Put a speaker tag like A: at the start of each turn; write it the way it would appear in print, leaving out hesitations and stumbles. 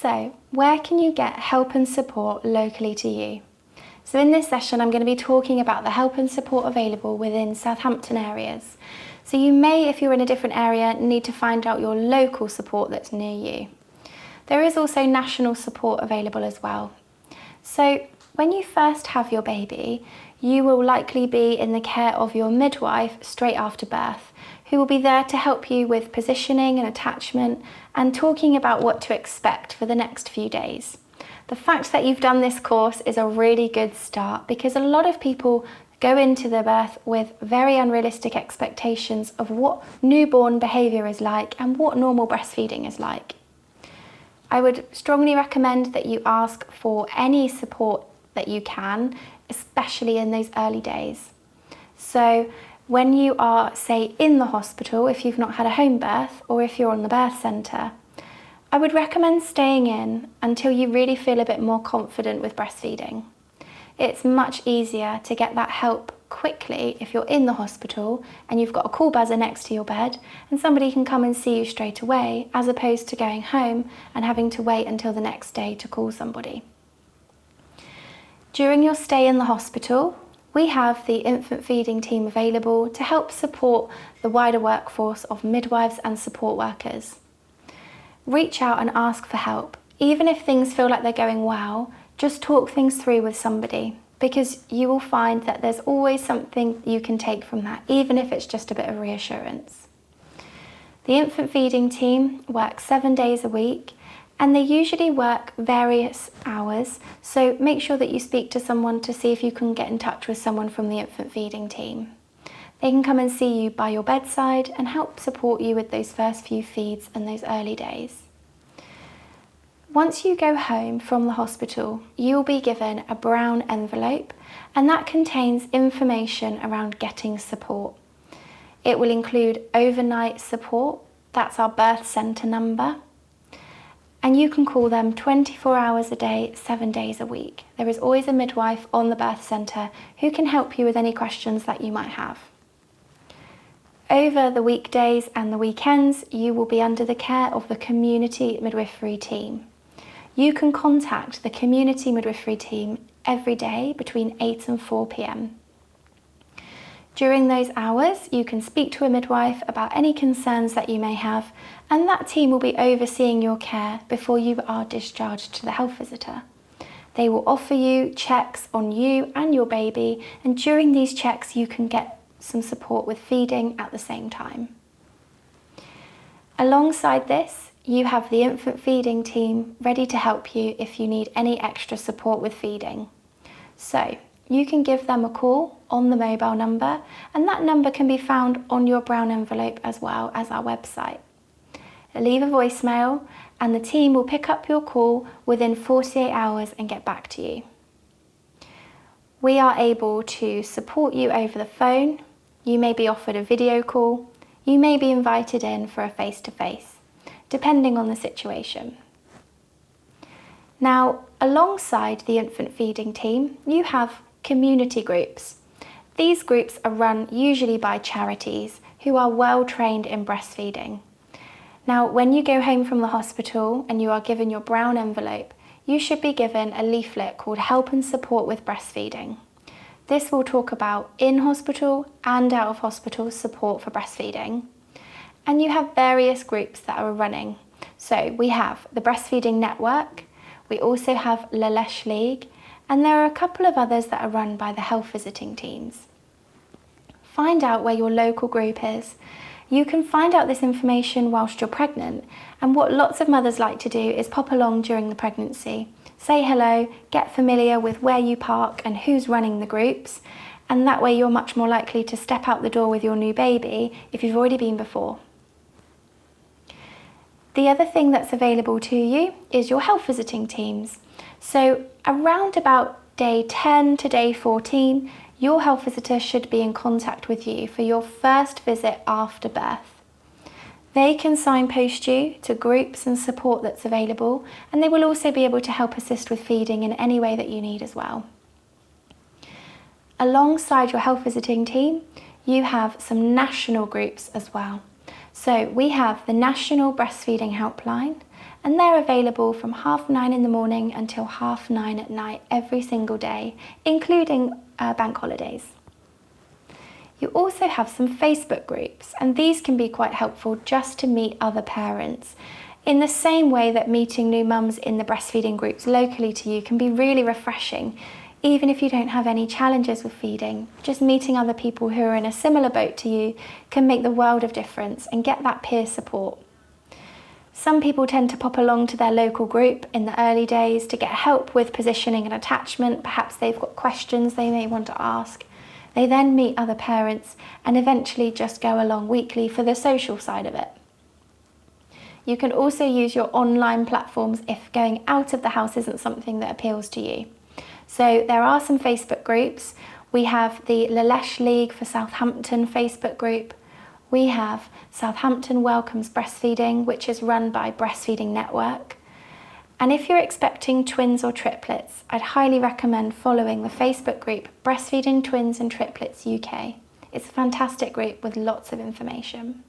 A: So, where can you get help and support locally to you? So in this session, I'm going to be talking about the help and support available within Southampton areas. So you may, if you're in a different area, need to find out your local support that's near you. There is also national support available as well. So when you first have your baby, you will likely be in the care of your midwife straight after birth, who will be there to help you with positioning and attachment and talking about what to expect for the next few days. The fact that you've done this course is a really good start because a lot of people go into the birth with very unrealistic expectations of what newborn behaviour is like and what normal breastfeeding is like. I would strongly recommend that you ask for any support that you can, especially in those early days. So when you are, say, in the hospital, if you've not had a home birth or if you're on the birth centre, I would recommend staying in until you really feel a bit more confident with breastfeeding. It's much easier to get that help quickly if you're in the hospital and you've got a call buzzer next to your bed and somebody can come and see you straight away, as opposed to going home and having to wait until the next day to call somebody. During your stay in the hospital, we have the infant feeding team available to help support the wider workforce of midwives and support workers. Reach out and ask for help. Even if things feel like they're going well, just talk things through with somebody, because you will find that there's always something you can take from that, even if it's just a bit of reassurance. The infant feeding team works 7 days a week, and they usually work various hours, so make sure that you speak to someone to see if you can get in touch with someone from the infant feeding team. They can come and see you by your bedside and help support you with those first few feeds and those early days. Once you go home from the hospital, you will be given a brown envelope, and that contains information around getting support. It will include overnight support, that's our birth centre number, and you can call them 24 hours a day, 7 days a week. There is always a midwife on the birth centre who can help you with any questions that you might have. Over the weekdays and the weekends, you will be under the care of the community midwifery team. You can contact the community midwifery team every day between 8 and 4 p.m. During those hours, you can speak to a midwife about any concerns that you may have, and that team will be overseeing your care before you are discharged to the health visitor. They will offer you checks on you and your baby, and during these checks you can get some support with feeding at the same time. Alongside this, you have the infant feeding team ready to help you if you need any extra support with feeding. So you can give them a call on the mobile number, and that number can be found on your brown envelope as well as our website. Leave a voicemail and the team will pick up your call within 48 hours and get back to you. We are able to support you over the phone. You may be offered a video call. You may be invited in for a face-to-face, depending on the situation. Now, alongside the infant feeding team, you have community groups. These groups are run usually by charities who are well trained in breastfeeding. Now, when you go home from the hospital and you are given your brown envelope, you should be given a leaflet called Help and Support with Breastfeeding. This will talk about in-hospital and out-of-hospital support for breastfeeding. And you have various groups that are running. So we have the Breastfeeding Network, we also have La Lèche League, and there are a couple of others that are run by the health visiting teams. Find out where your local group is. You can find out this information whilst you're pregnant, and what lots of mothers like to do is pop along during the pregnancy, say hello, get familiar with where you park and who's running the groups, and that way you're much more likely to step out the door with your new baby if you've already been before. The other thing that's available to you is your health visiting teams. So around about day 10 to day 14, your health visitor should be in contact with you for your first visit after birth. They can signpost you to groups and support that's available, and they will also be able to help assist with feeding in any way that you need as well. Alongside your health visiting team, you have some national groups as well. So we have the National Breastfeeding Helpline, and they're available from 9:30 in the morning until 9:30 at night every single day, including bank holidays. You also have some Facebook groups, and these can be quite helpful just to meet other parents. In the same way that meeting new mums in the breastfeeding groups locally to you can be really refreshing, even if you don't have any challenges with feeding, just meeting other people who are in a similar boat to you can make the world of difference and get that peer support. Some people tend to pop along to their local group in the early days to get help with positioning and attachment. Perhaps they've got questions they may want to ask. They then meet other parents and eventually just go along weekly for the social side of it. You can also use your online platforms if going out of the house isn't something that appeals to you. So there are some Facebook groups. We have the Lalesh League for Southampton Facebook group. We have Southampton Welcomes Breastfeeding, which is run by Breastfeeding Network. And if you're expecting twins or triplets, I'd highly recommend following the Facebook group Breastfeeding Twins and Triplets UK. It's a fantastic group with lots of information.